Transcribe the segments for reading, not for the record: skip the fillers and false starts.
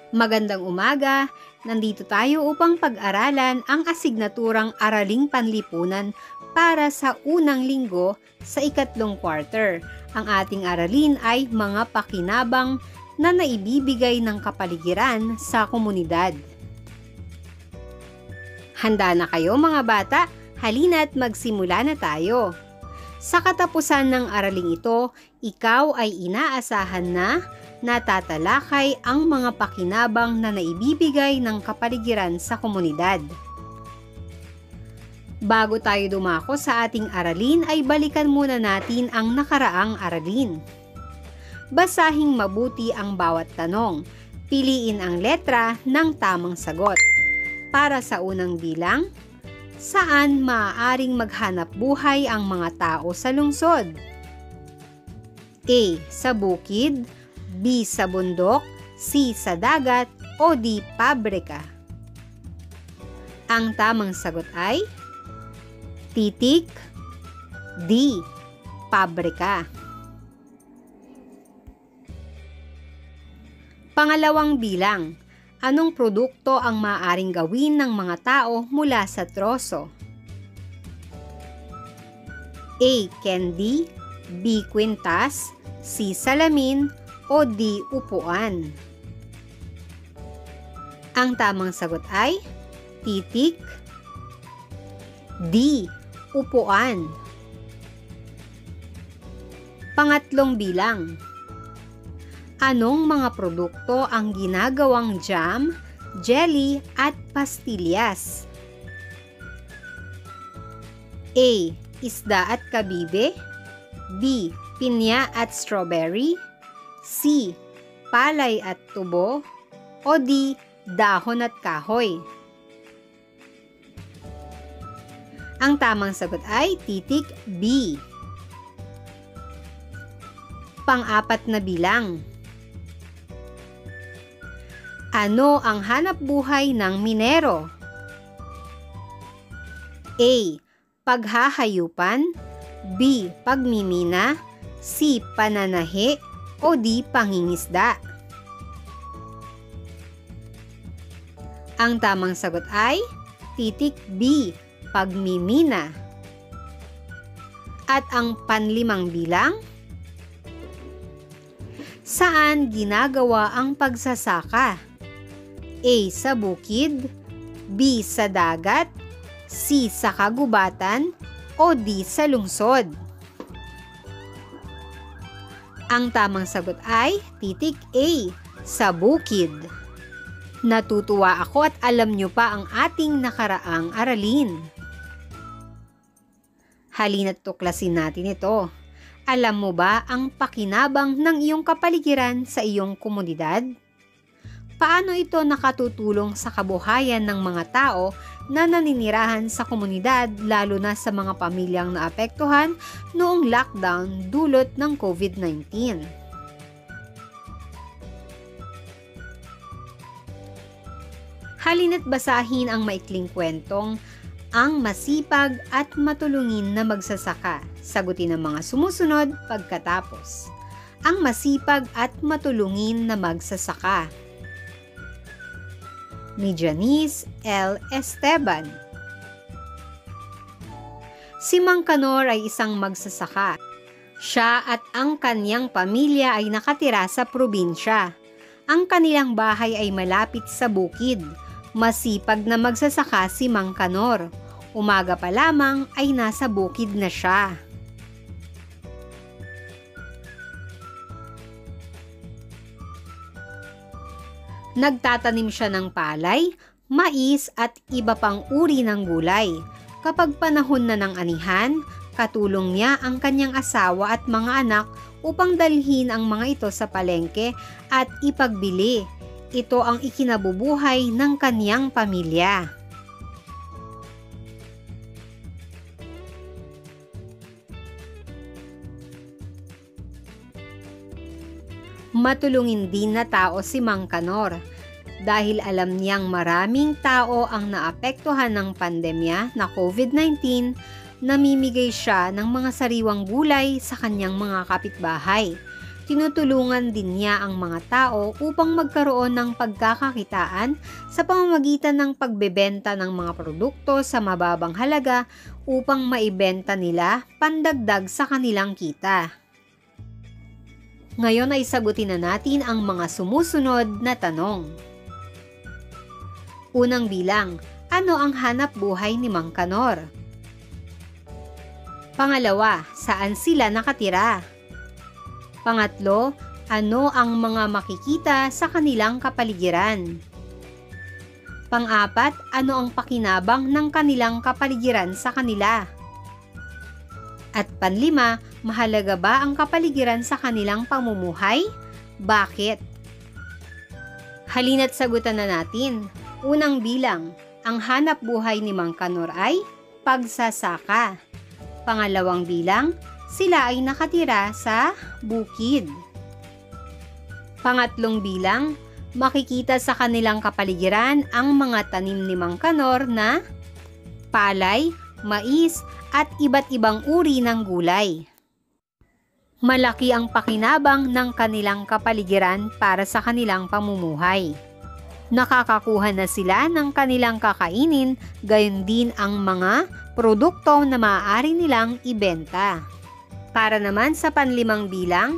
Magandang umaga! Nandito tayo upang pag-aralan ang asignaturang Araling Panlipunan para sa unang linggo sa ikatlong quarter. Ang ating aralin ay mga pakinabang na naibibigay ng kapaligiran sa komunidad. Handa na kayo mga bata? Halina't magsimula na tayo. Sa katapusan ng araling ito, ikaw ay inaasahan na natatalakay ang mga pakinabang na naibibigay ng kapaligiran sa komunidad. Bago tayo dumako sa ating aralin ay balikan muna natin ang nakaraang aralin. Basahing mabuti ang bawat tanong. Piliin ang letra ng tamang sagot. Para sa unang bilang, saan maaaring maghanap buhay ang mga tao sa lungsod? A. Sa bukid, B. Sa bundok, C. Sa dagat, o D. Pabrika. Ang tamang sagot ay titik D. Pabrika. Pangalawang bilang, anong produkto ang maaaring gawin ng mga tao mula sa troso? A. Candy, B. Kwintas, C. Salamin, o D. Upuan. Ang tamang sagot ay titik D. Upuan. Pangatlong bilang, anong mga produkto ang ginagawang jam, jelly at pastillas? A. Isda at kabibe, B. Pinya at strawberry, C. Palay at tubo, o D. Dahon at kahoy. Ang tamang sagot ay titik B. Pang-apat na bilang, ano ang hanap buhay ng minero? A. Paghahayupan, B. Pagmimina, C. Pananahi, o D. Pangingisda. Ang tamang sagot ay titik B. Pagmimina. At ang panlimang bilang, saan ginagawa ang pagsasaka? A. Sa bukid, B. Sa dagat, C. Sa kagubatan, o D. Sa lungsod. Ang tamang sagot ay titik A. Sa bukid. Natutuwa ako at alam nyo pa ang ating nakaraang aralin. Halina't tuklasin natin ito. Alam mo ba ang pakinabang ng iyong kapaligiran sa iyong komunidad? Paano ito nakatutulong sa kabuhayan ng mga tao na naninirahan sa komunidad, lalo na sa mga pamilyang naapektuhan noong lockdown dulot ng COVID-19? Halina't basahin ang maikling kwentong Ang Masipag at Matulungin na Magsasaka. Sagutin ang mga sumusunod pagkatapos. Ang masipag at matulungin na magsasaka. Ni Janice L. Esteban. Si Mang Kanor ay isang magsasaka. Siya at ang kanyang pamilya ay nakatira sa probinsya. Ang kanilang bahay ay malapit sa bukid. Masipag na magsasaka si Mang Kanor. Umaga pa lamang ay nasa bukid na siya. Nagtatanim siya ng palay, mais at iba pang uri ng gulay. Kapag panahon na ng anihan, katulong niya ang kanyang asawa at mga anak upang dalhin ang mga ito sa palengke at ipagbili. Ito ang ikinabubuhay ng kanyang pamilya. Matulungin din na tao si Mang Kanor. Dahil alam niyang maraming tao ang naapektuhan ng pandemya na COVID-19, namimigay siya ng mga sariwang gulay sa kanyang mga kapitbahay. tinutulungan din niya ang mga tao upang magkaroon ng pagkakakitaan sa pamamagitan ng pagbebenta ng mga produkto sa mababang halaga upang maibenta nila pandagdag sa kanilang kita. Ngayon ay sagutin na natin ang mga sumusunod na tanong. Unang bilang, ano ang hanap buhay ni Mang Kanor? Pangalawa, saan sila nakatira? Pangatlo, ano ang mga makikita sa kanilang kapaligiran? Pang-apat, ano ang pakinabang ng kanilang kapaligiran sa kanila? At panlima, mahalaga ba ang kapaligiran sa kanilang pamumuhay? Bakit? Halina't sagutan na natin. Unang bilang, ang hanap buhay ni Mang Kanor ay pagsasaka. Pangalawang bilang, sila ay nakatira sa bukid. Pangatlong bilang, makikita sa kanilang kapaligiran ang mga tanim ni Mang Kanor na palay, mais, at iba't ibang uri ng gulay. Malaki ang pakinabang ng kanilang kapaligiran para sa kanilang pamumuhay. Nakakakuha na sila ng kanilang kakainin, gayon din ang mga produkto na maaari nilang ibenta. Para naman sa panlimang bilang,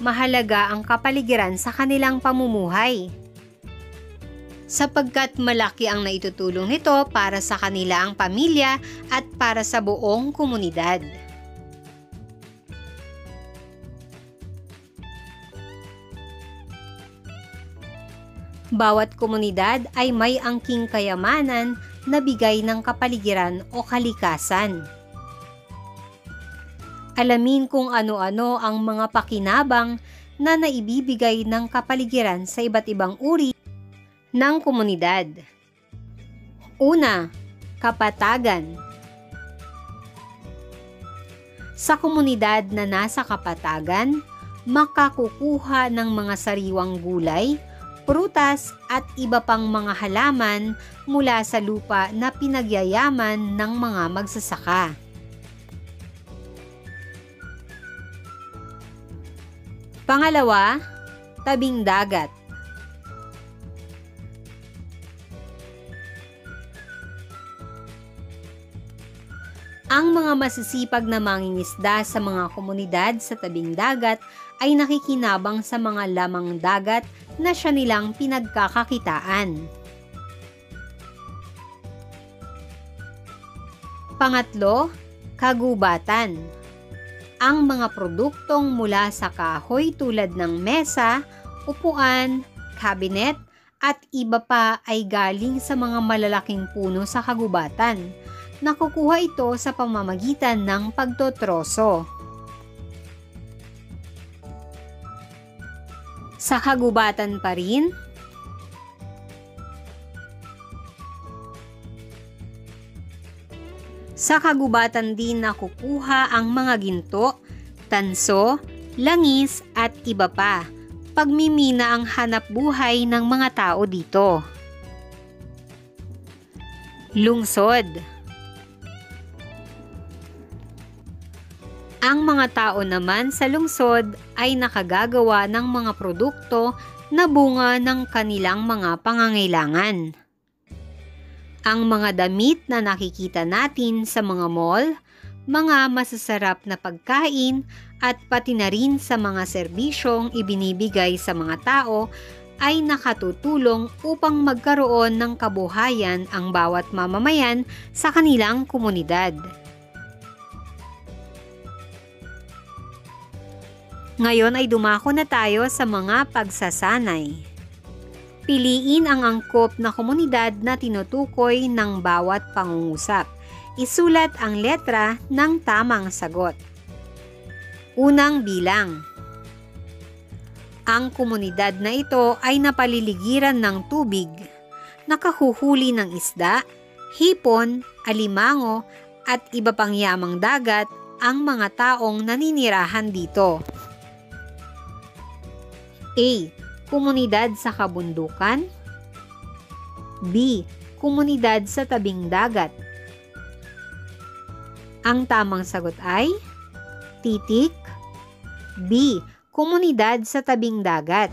mahalaga ang kapaligiran sa kanilang pamumuhay, sapagkat malaki ang naitutulong nito para sa kanilang pamilya at para sa buong komunidad. Bawat komunidad ay may angking kayamanan na bigay ng kapaligiran o kalikasan. Alamin kung ano-ano ang mga pakinabang na naibibigay ng kapaligiran sa iba't ibang uri ng komunidad. Una, kapatagan. Sa komunidad na nasa kapatagan, makakukuha ng mga sariwang gulay, prutas at iba pang mga halaman mula sa lupa na pinagyayaman ng mga magsasaka. Pangalawa, tabing dagat. Ang mga masisipag na mangingisda sa mga komunidad sa tabing dagat ay nakikinabang sa mga lamang dagat na siya nilang pinagkakakitaan. Pangatlo, kagubatan. Ang mga produktong mula sa kahoy tulad ng mesa, upuan, cabinet, at iba pa ay galing sa mga malalaking puno sa kagubatan. Nakukuha ito sa pamamagitan ng pagtotroso. Sa kagubatan pa rin, sa kagubatan din nakukuha ang mga ginto, tanso, langis at iba pa. Pagmimina ang hanap buhay ng mga tao dito. Lungsod. Ang mga tao naman sa lungsod ay nakagagawa ng mga produkto na bunga ng kanilang mga pangangailangan. Ang mga damit na nakikita natin sa mga mall, mga masasarap na pagkain at pati na rin sa mga serbisyong ibinibigay sa mga tao ay nakatutulong upang magkaroon ng kabuhayan ang bawat mamamayan sa kanilang komunidad. Ngayon ay dumako na tayo sa mga pagsasanay. Piliin ang angkop na komunidad na tinutukoy ng bawat pangungusap. Isulat ang letra ng tamang sagot. Unang bilang. Ang komunidad na ito ay napaliligiran ng tubig, nakahuhuli ng isda, hipon, alimango, at iba pang yamang dagat ang mga taong naninirahan dito. A. Komunidad sa kabundukan. B. Komunidad sa tabing dagat. Ang tamang sagot ay titik. B. komunidad sa tabing dagat.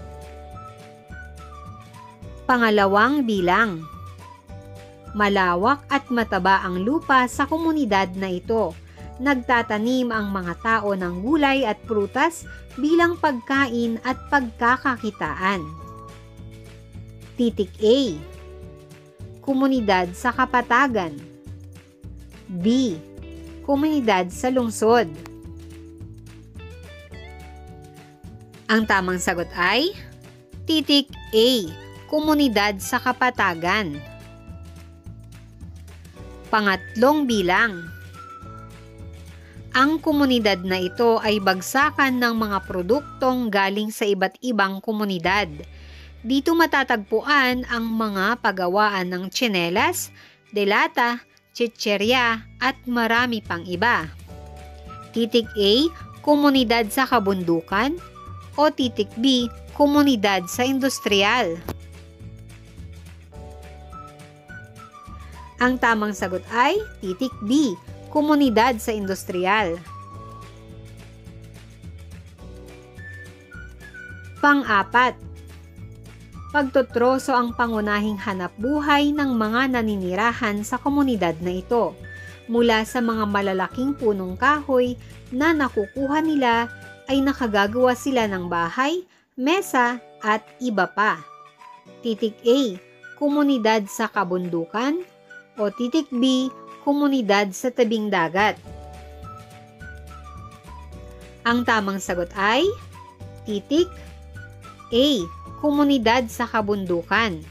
Pangalawang bilang. Malawak at mataba ang lupa sa komunidad na ito. Nagtatanim ang mga tao ng gulay at prutas bilang pagkain at pagkakakitaan. Titik A. Komunidad sa kapatagan. B. Komunidad sa lungsod. Ang tamang sagot ay titik A. Komunidad sa kapatagan. Pangatlong bilang. Ang komunidad na ito ay bagsakan ng mga produktong galing sa iba't ibang komunidad. Dito matatagpuan ang mga pagawaan ng tsinelas, delata, chicherya at marami pang iba. Titik A, komunidad sa kabundukan o titik B, komunidad sa industrial. Ang tamang sagot ay titik B, komunidad sa industrial. Pang-apat. Pagtutroso ang pangunahing hanapbuhay ng mga naninirahan sa komunidad na ito, mula sa mga malalaking punong kahoy na nakukuha nila ay nakagagawa sila ng bahay, mesa at iba pa. Titik A, komunidad sa kabundukan o titik B, komunidad sa tabing dagat. Ang tamang sagot ay titik A, komunidad sa kabundukan.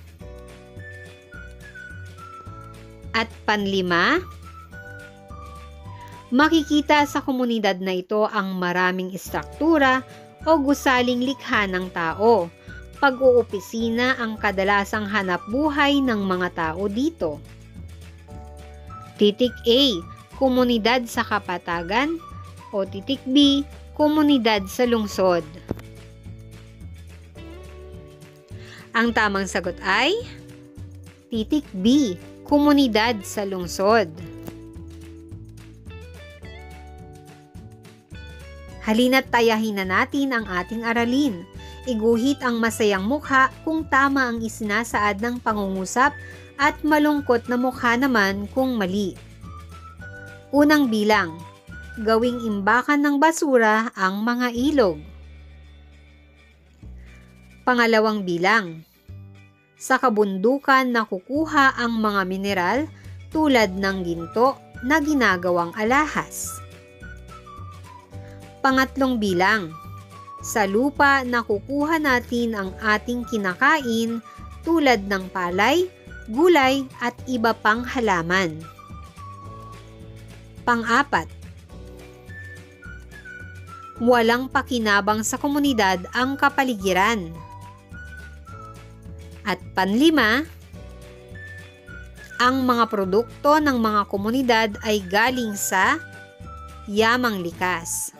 At panlima, makikita sa komunidad na ito ang maraming istruktura o gusaling likha ng tao. Pag-uopisina ang kadalasang hanapbuhay ng mga tao dito. Titik A, komunidad sa kapatagan o titik B, komunidad sa lungsod. Ang tamang sagot ay titik B, komunidad sa lungsod. Halina't tayahin na natin ang ating aralin. Iguhit ang masayang mukha kung tama ang isinasaad ng pangungusap at malungkot na mukha naman kung mali. Unang bilang, gawing imbakan ng basura ang mga ilog. Pangalawang bilang, sa kabundukan nakukuha ang mga mineral tulad ng ginto na ginagawang alahas. Pangatlong bilang, sa lupa nakukuha natin ang ating kinakain tulad ng palay, gulay at iba pang halaman. Pang-apat, walang pakinabang sa komunidad ang kapaligiran. At panlima, ang mga produkto ng mga komunidad ay galing sa yamang likas.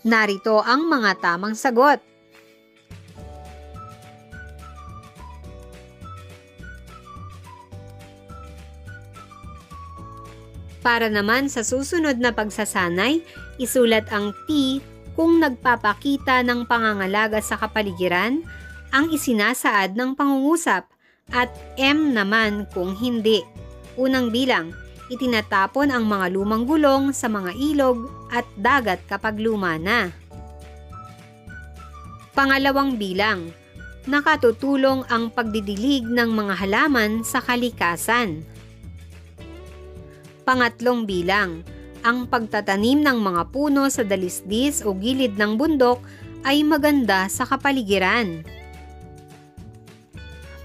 Narito ang mga tamang sagot. Para naman sa susunod na pagsasanay, isulat ang T kung nagpapakita ng pangangalaga sa kapaligiran ang isinasaad ng pangungusap at M naman kung hindi. Unang bilang, itinatapon ang mga lumang gulong sa mga ilog at dagat kapag luma na. Pangalawang bilang, nakatutulong ang pagdidilig ng mga halaman sa kalikasan. Pangatlong bilang, ang pagtatanim ng mga puno sa dalisdis o gilid ng bundok ay maganda sa kapaligiran.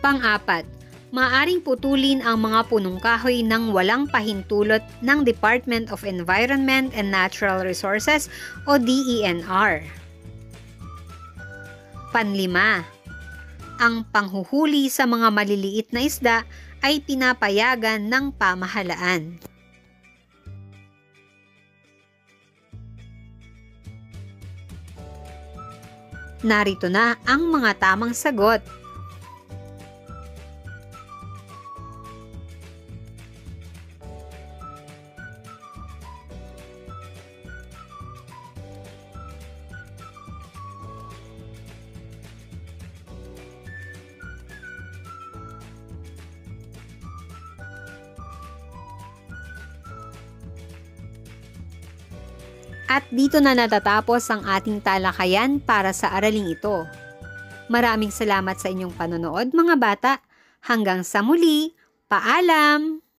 Pang-apat, maaring putulin ang mga punong kahoy ng walang pahintulot ng Department of Environment and Natural Resources o DENR. Panlima, ang panghuhuli sa mga maliliit na isda ay pinapayagan ng pamahalaan. Narito na ang mga tamang sagot. At dito na natatapos ang ating talakayan para sa araling ito. Maraming salamat sa inyong panonood mga bata. Hanggang sa muli, paalam!